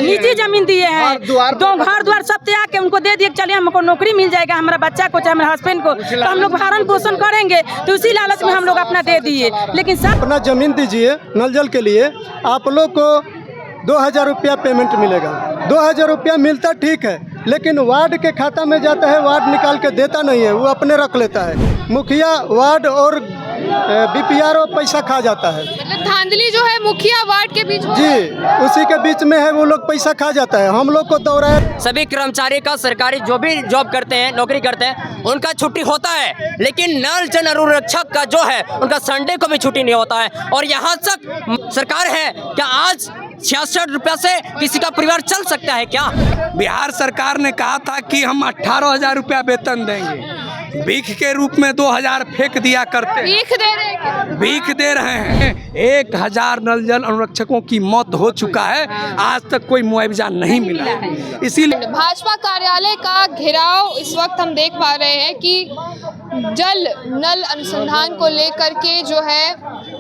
हैं, निजी जमीन दिए हैं, तो घर द्वार सब त्याग के उनको दे दिए, चलिए हमको नौकरी मिल जाएगा, हमारा बच्चा को चाहे हमारे हस्बैंड को, तो हम लोग भरण पोषण करेंगे, तो उसी लालच में हम लोग अपना दे दिए। लेकिन सब अपना जमीन दीजिए नल जल के लिए, आप लोग को 2000 रुपया पेमेंट मिलेगा। 2000 रुपया मिलता ठीक है, लेकिन वार्ड के खाता में जाता है, वार्ड निकाल के देता नहीं है, वो अपने रख लेता है। मुखिया वार्ड और बीपीआरओ पैसा खा जाता है। मतलब धांधली जो है मुखिया वार्ड के बीच जी, उसी के बीच में है, वो लोग पैसा खा जाता है। हम लोग को दौड़ाए। सभी कर्मचारी का सरकारी जो भी जॉब करते हैं, नौकरी करते हैं, उनका छुट्टी होता है, लेकिन नल जल अनुरक्षक का जो है उनका संडे को भी छुट्टी नहीं होता है। और यहाँ तक सरकार है क्या आज 66 रुपया से किसी का परिवार चल सकता है क्या? बिहार सरकार ने कहा था कि हम 18,000 रुपया वेतन देंगे, भीख के रूप में 2000 फेंक दिया करते। भीख दे रहे हैं। 1000 नल जल अनुरक्षकों की मौत हो चुका है, आज तक कोई मुआवजा नहीं मिला। इसीलिए भाजपा कार्यालय का घेराव इस वक्त हम देख पा रहे हैं कि जल नल अनुसंधान को लेकर के जो है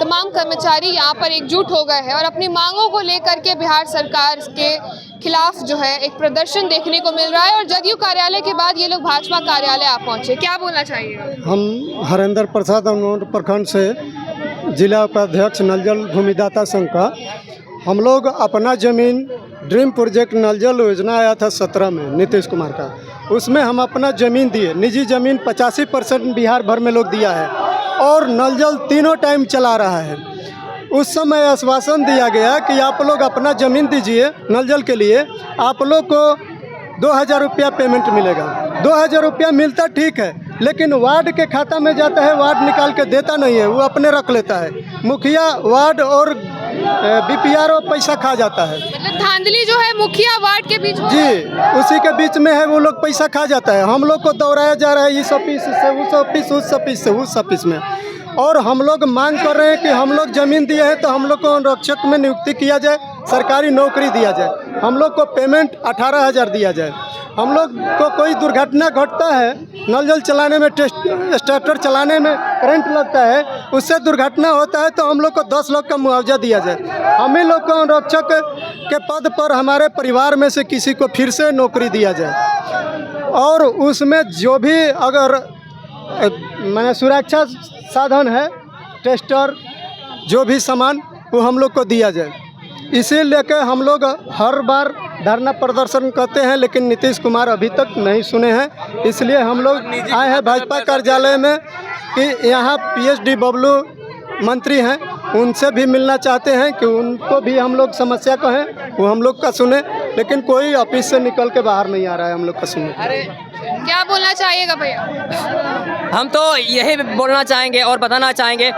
तमाम कर्मचारी यहाँ पर एकजुट हो गए हैं और अपनी मांगों को लेकर के बिहार सरकार के खिलाफ जो है एक प्रदर्शन देखने को मिल रहा है। और जदयू कार्यालय के बाद ये लोग भाजपा कार्यालय आ पहुंचे, क्या बोलना चाहिए? हम हरेंद्र प्रसाद अमनौर प्रखंड से जिला उपाध्यक्ष नल जल भूमिदाता संघ का, हम लोग अपना ज़मीन ड्रीम प्रोजेक्ट नल जल योजना आया था 17 में नीतीश कुमार का, उसमें हम अपना ज़मीन दिए। निजी ज़मीन 85% बिहार भर में लोग दिया है और नल जल तीनों टाइम चला रहा है। उस समय आश्वासन दिया गया कि आप लोग अपना ज़मीन दीजिए नल जल के लिए, आप लोग को 2000 रुपया पेमेंट मिलेगा। 2000 रुपया मिलता ठीक है, लेकिन वार्ड के खाता में जाता है, वार्ड निकाल के देता नहीं है, वो अपने रख लेता है। मुखिया वार्ड और बीपीआरओ पैसा खा जाता है। मतलब धांधली जो है मुखिया वार्ड के बीच जी, उसी के बीच में है, वो लोग पैसा खा जाता है। हम लोग को दौड़ाया जा रहा है इस ऑफिस से उस ऑफिस, उस ऑफिस से उस ऑफिस में, और हम लोग मांग कर रहे हैं कि हम लोग ज़मीन दिए हैं तो हम लोग को अनुरक्षक में नियुक्ति किया जाए, सरकारी नौकरी दिया जाए, हम लोग को पेमेंट 18,000 दिया जाए। हम लोग को कोई दुर्घटना घटता है, नल जल चलाने में, स्टार्टर चलाने में करंट लगता है, उससे दुर्घटना होता है, तो हम लोग को 10 लाख का मुआवजा दिया जाए। हमें लोग को अनुरक्षक के पद पर हमारे परिवार में से किसी को फिर से नौकरी दिया जाए, और उसमें जो भी अगर मैंने सुरक्षा साधन है, टेस्टर, जो भी सामान, वो हम लोग को दिया जाए। इसी लेकर हम लोग हर बार धरना प्रदर्शन करते हैं, लेकिन नीतीश कुमार अभी तक नहीं सुने हैं। इसलिए हम लोग आए हैं भाजपा कार्यालय में कि यहाँ पीएचडी बबलू मंत्री हैं, उनसे भी मिलना चाहते हैं कि उनको भी हम लोग समस्या कहें, वो हम लोग का सुने, लेकिन कोई ऑफिस से निकल के बाहर नहीं आ रहा है हम लोग का सुने। क्या बोलना चाहिएगा भैया? हम तो यही बोलना चाहेंगे और बताना चाहेंगे,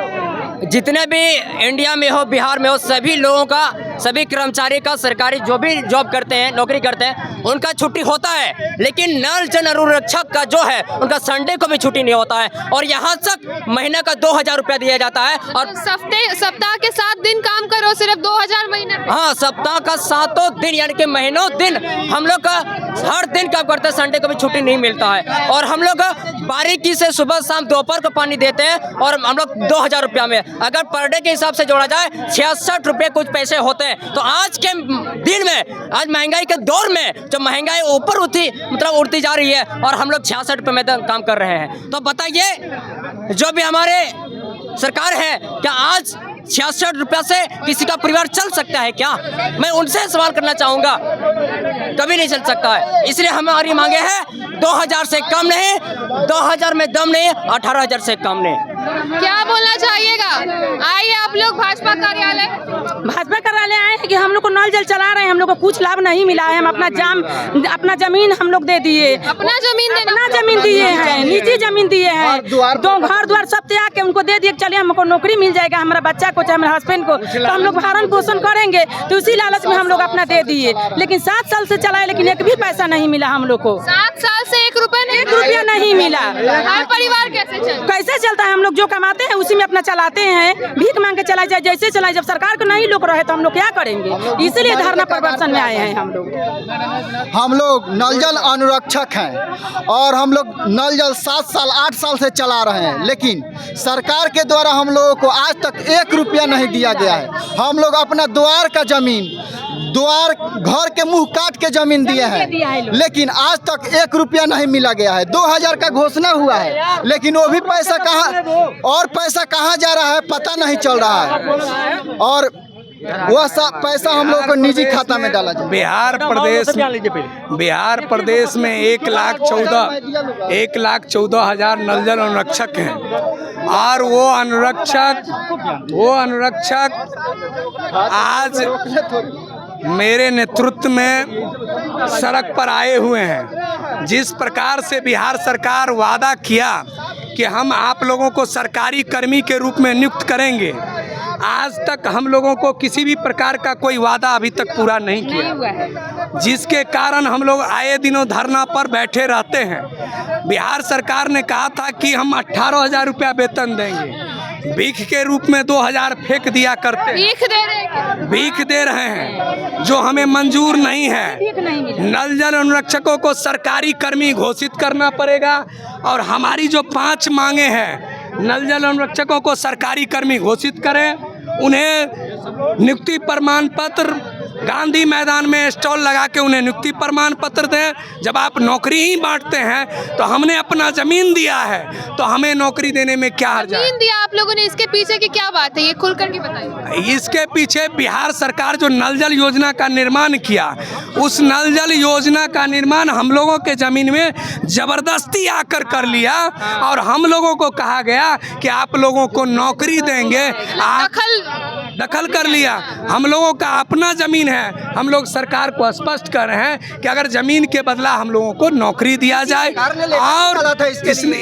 जितने भी इंडिया में हो, बिहार में हो, सभी लोगों का, सभी कर्मचारी का सरकारी जो भी जॉब करते हैं, नौकरी करते हैं, उनका छुट्टी होता है, लेकिन नल जल अनुरक्षक का जो है उनका संडे को भी छुट्टी नहीं होता है। और यहाँ तक महीने का 2000 रुपया दिया जाता है। और सप्ताह के 7 दिन काम करो, सिर्फ 2000 महीने? हाँ, सप्ताह का 7 दिन यानी कि महीनों दिन हम लोग का हर दिन काम करते हैं, संडे को भी छुट्टी नहीं मिलता है। और हम लोग बारीकी से सुबह शाम दोपहर को पानी देते हैं, और हम लोग 2000 रुपया में, अगर पर डे के हिसाब से जोड़ा जाए 66 रुपये कुछ पैसे होते हैं। तो आज के दिन में, आज महंगाई के दौर में, जो महंगाई ऊपर उड़ती जा रही है, और हम लोग 66 रुपये में काम कर रहे हैं, तो बताइए जो भी हमारे सरकार है क्या आज 66 रुपया से किसी का परिवार चल सकता है क्या? मैं उनसे सवाल करना चाहूँगा, कभी नहीं चल सकता है। इसलिए हमारी मांगे हैं 2000 से कम नहीं, 2000 में दम नहीं, 18,000 से कम नहीं। क्या बोलना चाहिएगा? आइए आप लोग भाजपा कार्यालय आए हैं कि हम लोग को नल जल चला रहे हैं, हम लोग को कुछ लाभ नहीं मिला है। हम अपना जमीन हम लोग दे दिए, अपना जमीन दिए हैं, निजी जमीन दिए हैं, तो घर द्वार सब त्याग के उनको दे दिए, चलिए हमको नौकरी मिल जाएगा, हमारा बच्चा को चाहे हमारे हस्बैंड को, तो हम लोग भरण पोषण करेंगे, तो उसी लालच में हम लोग अपना दे दिए। लेकिन 7 साल से चलाए, लेकिन एक भी पैसा नहीं मिला हम लोग को। 7 साल से 1 रुपया नहीं मिला। हर परिवार कैसे चलता है? हम लोग जो कमाते हैं उसी में अपना चलाते हैं, भीख मांग के चला जाए, जैसे चलाए। जब सरकार को नहीं लोग रहे तो हम लोग क्या करेंगे? इसीलिए धरना प्रदर्शन में आए हैं हम लोग। हम लोग नल जल अनुरक्षक हैं और हम लोग नल जल 7 साल 8 साल से चला रहे हैं, लेकिन सरकार के द्वारा हम लोगों को आज तक 1 रुपया नहीं दिया गया है। हम लोग अपना द्वार का ज़मीन द्वार घर के मुंह काट के जमीन दिए हैं, लेकिन आज तक 1 रुपया नहीं मिला गया है। 2000 का घोषणा हुआ है, लेकिन वो भी पैसा कहाँ जा रहा है पता नहीं चल रहा है। और वह पैसा हम लोगों को निजी खाता में डाला जाए। बिहार प्रदेश में 1,14,000 नल जल अनुरक्षक हैं, और वो अनुरक्षक आज मेरे नेतृत्व में सड़क पर आए हुए हैं। जिस प्रकार से बिहार सरकार वादा किया कि हम आप लोगों को सरकारी कर्मी के रूप में नियुक्त करेंगे, आज तक हम लोगों को किसी भी प्रकार का कोई वादा अभी तक पूरा नहीं किया, जिसके कारण हम लोग आए दिनों धरना पर बैठे रहते हैं। बिहार सरकार ने कहा था कि हम 18,000 रुपया वेतन देंगे, भीख के रूप में 2,000 फेंक दिया करते हैं। भीख दे रहे हैं जो हमें मंजूर नहीं है। नल जल अनुरक्षकों को सरकारी कर्मी घोषित करना पड़ेगा, और हमारी जो 5 मांगे हैं, नल जल अनुरक्षकों को सरकारी कर्मी घोषित करें, उन्हें नियुक्ति प्रमाण पत्र, गांधी मैदान में स्टॉल लगा के उन्हें नियुक्ति प्रमाण पत्र दें। जब आप नौकरी ही बांटते हैं तो हमने अपना जमीन दिया है, तो हमें नौकरी देने में क्या हर्ज है? जमीन दिया आप लोगों ने, इसके पीछे की क्या बात है, ये खुल करके बताइए। इसके पीछे बिहार सरकार जो नल जल योजना का निर्माण किया, उस नल जल योजना का निर्माण हम लोगों के जमीन में जबरदस्ती आकर कर लिया, और हम लोगों को कहा गया कि आप लोगों को नौकरी देंगे। दखल कर लिया। हम लोगों का अपना जमीन है, हम लोग सरकार को स्पष्ट कर रहे हैं कि अगर जमीन के बदला हम लोगों को नौकरी दिया जाए, और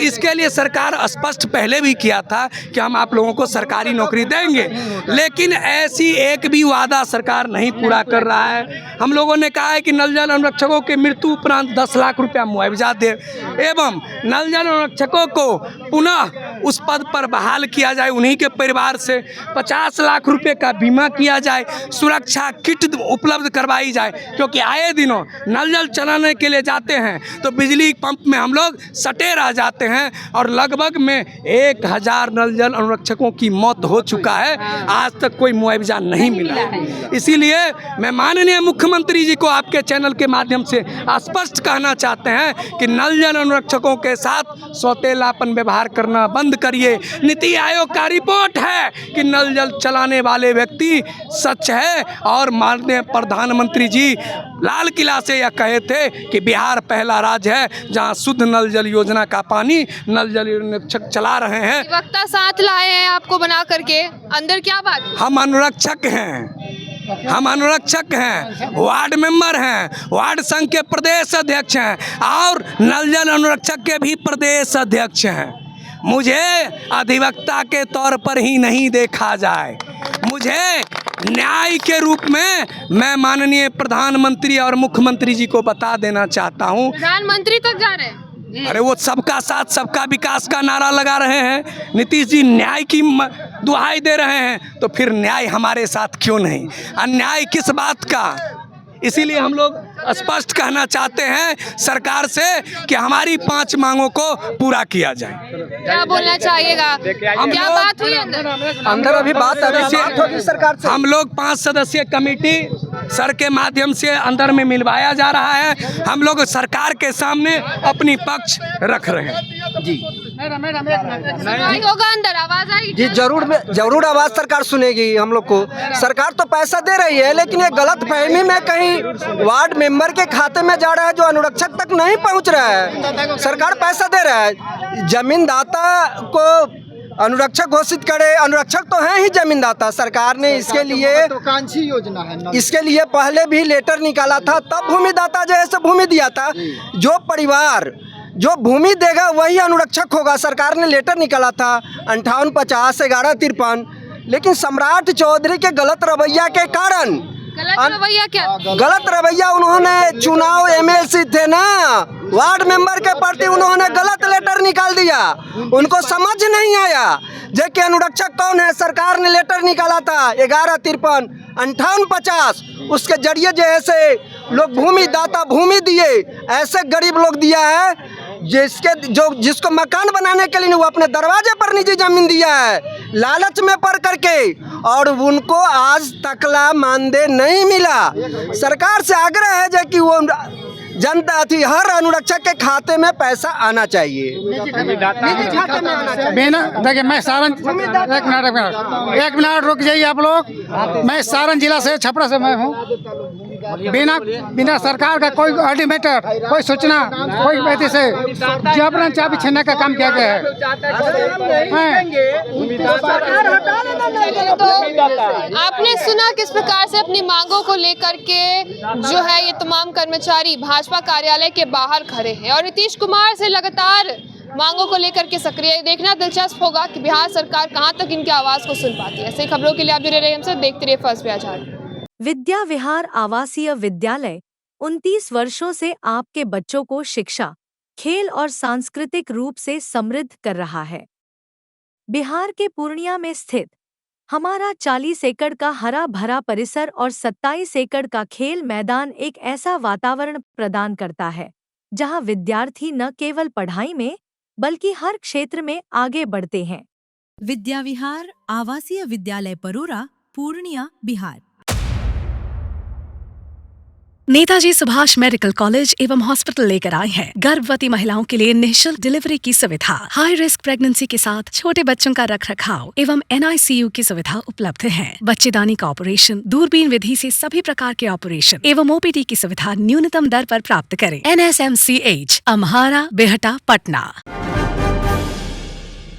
इसके लिए सरकार स्पष्ट पहले भी किया था कि हम आप लोगों को सरकारी नौकरी देंगे, लेकिन ऐसी एक भी वादा सरकार नहीं पूरा कर रहा है। हम लोगों ने कहा है कि नल जल अनुरक्षकों के मृत्यु उपरांत 10 लाख रुपया मुआवजा दे, एवं नल जल अनुरक्षकों को पुनः उस पद पर बहाल किया जाए, उन्हीं के परिवार से 50 लाख रुपए का बीमा किया जाए, सुरक्षा किट उपलब्ध करवाई जाए, क्योंकि आए दिनों नल जल चलाने के लिए जाते हैं तो बिजली पंप में हम लोग सटे रह जाते हैं, और लगभग में 1,000 नल जल अनुरक्षकों की मौत हो चुका है, आज तक कोई मुआवजा नहीं मिला। इसीलिए मैं माननीय मुख्यमंत्री जी को आपके चैनल के माध्यम से स्पष्ट कहना चाहते हैं कि नल जल अनुरक्षकों के साथ सौतेलापन व्यवहार करना बंद करिए। नीति आयोग का रिपोर्ट है कि नल जल चलाने वाले व्यक्ति सच है, और माननीय प्रधानमंत्री जी लाल किला से यह कहे थे कि बिहार पहला राज्य है जहां शुद्ध नल जल योजना का पानी नल जल अनुरक्षक चला रहे हैं। वक्ता साथ लाए हैं आपको बना करके, अंदर क्या बात? हम अनुरक्षक हैं, वार्ड मेंबर हैं, वार्ड संघ के प्रदेश अध्यक्ष हैं, और नल जल अनुरक्षक के भी प्रदेश अध्यक्ष हैं। मुझे अधिवक्ता के तौर पर ही नहीं देखा जाए, मुझे न्याय के रूप में मैं माननीय प्रधानमंत्री और मुख्यमंत्री जी को बता देना चाहता हूँ। प्रधानमंत्री तक जा रहे हैं? अरे वो सबका साथ सबका विकास का नारा लगा रहे हैं, नीतीश जी न्याय की दुहाई दे रहे हैं, तो फिर न्याय हमारे साथ क्यों नहीं? अन्याय किस बात का? इसीलिए हम लोग स्पष्ट कहना चाहते हैं सरकार से कि हमारी 5 मांगों को पूरा किया जाए। क्या बोलना चाहिएगा? क्या बात हुई अंदर अभी बात होगी सरकार से। हम लोग 5 सदस्यीय कमेटी सर के माध्यम से अंदर में मिलवाया जा रहा है। हम लोग सरकार के सामने अपनी पक्ष रख रहे हैं। जी होगा अंदर आवाज आएगी जी, जरूर आवाज सरकार सुनेगी हम लोग को। सरकार तो पैसा दे रही है, लेकिन ये गलत फहमी में कहीं वार्ड मेंबर के खाते में जा रहा है जो अनुरक्षक तक नहीं पहुंच रहा है। सरकार पैसा दे रहा है, जमीनदाता को अनुरक्षक घोषित करे। अनुरक्षक तो हैं ही जमीनदाता। सरकार ने इसके लिए महत्वाकांक्षी योजना है, इसके लिए पहले भी लेटर निकाला था, तब भूमिदाता जैसे भूमि दिया था। जो परिवार जो भूमि देगा वही अनुरक्षक होगा। सरकार ने लेटर निकाला था 5850 1153, लेकिन सम्राट चौधरी के गलत रवैया के कारण, गलत रवैया क्या? गलत रवैया, उन्होंने चुनाव एमएलसी थे ना, वार्ड मेंबर के प्रति उन्होंने गलत लेटर निकाल दिया। उनको समझ नहीं आया जे कि अनुरक्षक कौन है। सरकार ने लेटर निकाला था 1153 5850, उसके जरिए जैसे लोग भूमि दाता भूमि दिए, ऐसे गरीब लोग दिया है जिसको मकान बनाने के लिए वो अपने दरवाजे पर निजी जमीन दिया है, लालच में पड़ करके। और उनको आज तकला मानदेय नहीं मिला। सरकार से आग्रह है जो कि वो जनता थी हर अनुरक्षक के खाते में पैसा आना चाहिए, निजी खाते में आना चाहिए। बिना देखिए मैं सारण एक मिनट रुक जाइए आप लोग। मैं सारण जिला से छपरा से मैं हूँ। बिना सरकार का कोई अल्टीमेटर, कोई सूचना, कोई व्यक्ति से जबरन चाबी छीनने का काम किया गया है। तो आपने सुना किस प्रकार से अपनी मांगों को लेकर के जो है ये तमाम कर्मचारी भाजपा कार्यालय के बाहर खड़े हैं और नीतीश कुमार से लगातार मांगों को लेकर के सक्रिय। देखना दिलचस्प होगा कि बिहार सरकार कहां तक इनकी आवाज को सुन पाती है। ऐसे खबरों के लिए आप जुड़े रहिए हमसे, देखते रहिए फर्स्ट बिहार। विद्या विहार आवासीय विद्यालय 29 वर्षों से आपके बच्चों को शिक्षा, खेल और सांस्कृतिक रूप से समृद्ध कर रहा है। बिहार के पूर्णिया में स्थित हमारा 40 एकड़ का हरा भरा परिसर और 27 एकड़ का खेल मैदान एक ऐसा वातावरण प्रदान करता है जहां विद्यार्थी न केवल पढ़ाई में बल्कि हर क्षेत्र में आगे बढ़ते हैं। विद्या विहार आवासीय विद्यालय परोरा, पूर्णिया, बिहार। नेताजी सुभाष मेडिकल कॉलेज एवं हॉस्पिटल लेकर आए हैं गर्भवती महिलाओं के लिए निःशुल्क डिलीवरी की सुविधा। हाई रिस्क प्रेगनेंसी के साथ छोटे बच्चों का रखरखाव एवं NICU की सुविधा उपलब्ध है। बच्चेदानी का ऑपरेशन, दूरबीन विधि से सभी प्रकार के ऑपरेशन एवं OPD की सुविधा न्यूनतम दर पर प्राप्त करें। NSMCH, अम्हारा, बेहटा, पटना।